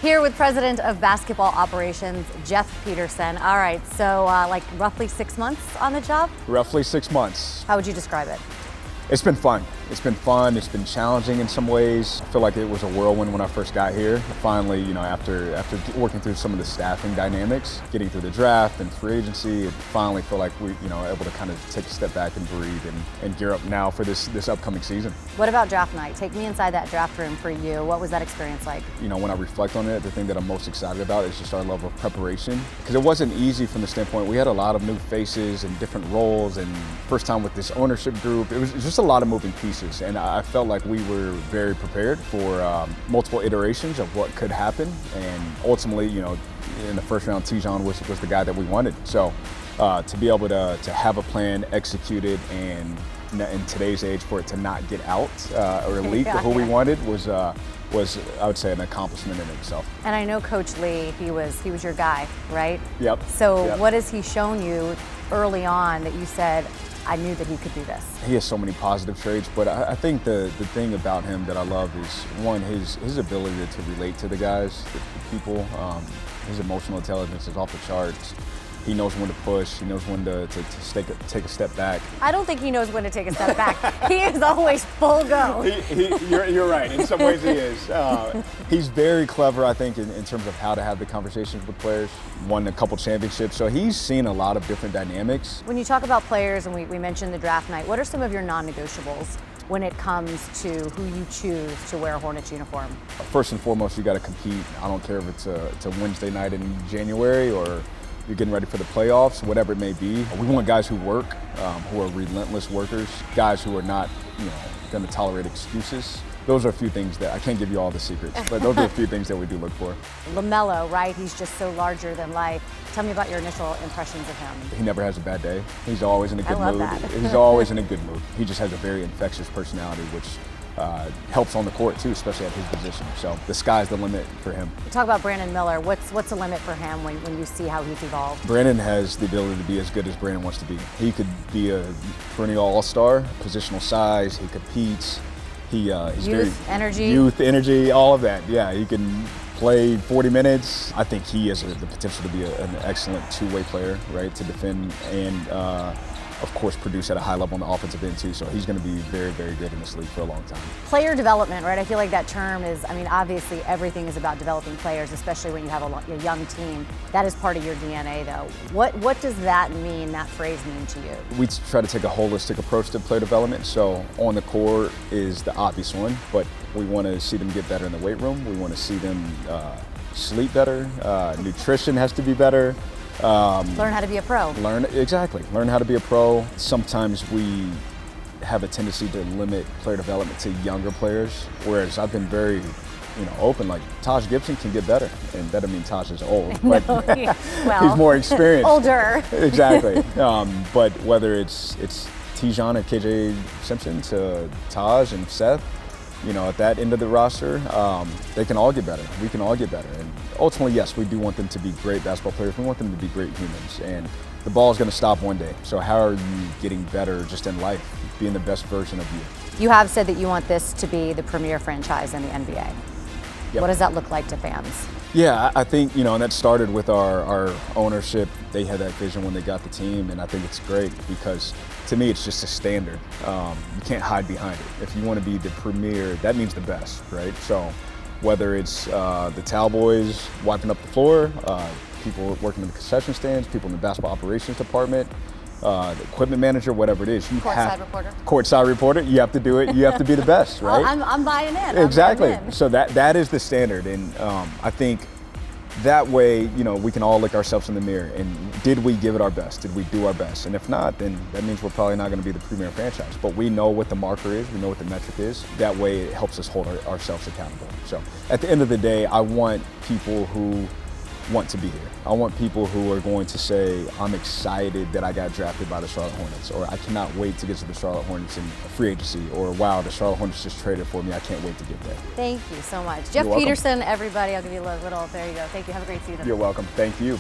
Here with President of Basketball Operations, Jeff Peterson. All right, so like roughly 6 months on the job? Roughly 6 months. How would you describe it? It's been fun. It's been fun. It's been challenging in some ways. I feel like it was a whirlwind when I first got here. Finally, after working through some of the staffing dynamics, getting through the draft and free agency, it finally feel like we, able to kind of take a step back and breathe and gear up now for this upcoming season. What about draft night? Take me inside that draft room for you. What was that experience like? When I reflect on it, the thing that I'm most excited about is just our level of preparation. Because it wasn't easy from the standpoint, we had a lot of new faces and different roles, and first time with this ownership group, it was just a lot of moving pieces. And I felt like we were very prepared for multiple iterations of what could happen. And ultimately, in the first round, 𝙤𝙩𝙤𝙩 was the guy that we wanted. So to be able to have a plan executed and in today's age for it to not get out or leak who we wanted was I would say an accomplishment in itself. And I know Coach Lee, he was your guy, right? Yep. So what has he shown you early on that you said, I knew that he could do this? He has so many positive traits, but I think the thing about him that I love is, one, his ability to relate to the guys, the people. His emotional intelligence is off the charts. He knows when to push. He knows when to take a step back. I don't think he knows when to take a step back. He is always full go. You're right. In some ways he is. He's very clever, I think, in terms of how to have the conversations with players. Won a couple championships, so he's seen a lot of different dynamics. When you talk about players, and we mentioned the draft night, what are some of your non-negotiables when it comes to who you choose to wear a Hornets uniform? First and foremost, you got to compete. I don't care if it's a Wednesday night in January or you're getting ready for the playoffs, whatever it may be. We want guys who work, who are relentless workers, guys who are not, going to tolerate excuses. Those are a few things that I can't give you all the secrets, but those are a few things that we do look for. LaMelo, right? He's just so larger than life. Tell me about your initial impressions of him. He never has a bad day. He's always in a good mood. I love that. He's always in a good mood. He just has a very infectious personality, which helps on the court too, especially at his position. So the sky's the limit for him. Talk about Brandon Miller. What's the limit for him when you see how he's evolved? Brandon has the ability to be as good as Brandon wants to be. He could be a perennial all-star, positional size, he competes. He's youth, energy, all of that. Yeah, he can play 40 minutes. I think he has the potential to be an excellent two-way player, right, to defend and of course, produce at a high level on the offensive end too. So he's going to be very, very good in this league for a long time. Player development, right? I feel like that term is, obviously everything is about developing players, especially when you have a young team. That is part of your DNA though. What does that mean, that phrase mean to you? We try to take a holistic approach to player development. So on the court is the obvious one, but we want to see them get better in the weight room. We want to see them sleep better. Nutrition has to be better. Learn how to be a pro. Learn how to be a pro. Sometimes we have a tendency to limit player development to younger players, whereas I've been very open, like Taj Gibson can get better, and that doesn't mean Taj is old, but he's more experienced. Older. Exactly. But whether it's 𝙤𝙩𝙤𝙗 and KJ Simpson to Taj and Seth, at that end of the roster, they can all get better. We can all get better. And ultimately, yes, we do want them to be great basketball players. We want them to be great humans. And the ball is going to stop one day. So how are you getting better just in life, being the best version of you? You have said that you want this to be the premier franchise in the NBA. Yep. What does that look like to fans? Yeah, I think, and that started with our ownership. They had that vision when they got the team, and I think it's great because to me, it's just a standard. You can't hide behind it. If you want to be the premier, that means the best, right? So whether it's the towel boys wiping up the floor, people working in the concession stands, people in the basketball operations department, the equipment manager, whatever it is, courtside reporter, you have to do it. You have to be the best, right? Well, I'm buying in. Exactly. I'm buying in. So that is the standard, and I think that way, we can all look ourselves in the mirror and did we give it our best? Did we do our best? And if not, then that means we're probably not going to be the premier franchise. But we know what the marker is. We know what the metric is. That way, it helps us hold ourselves accountable. So at the end of the day, I want people who want to be here. I want people who are going to say, I'm excited that I got drafted by the Charlotte Hornets, or I cannot wait to get to the Charlotte Hornets in free agency, or wow, the Charlotte Hornets just traded for me, I can't wait to get there. Thank you so much. Jeff Peterson, everybody, I'll give you a little, there you go. Thank you, have a great season. You're welcome, thank you.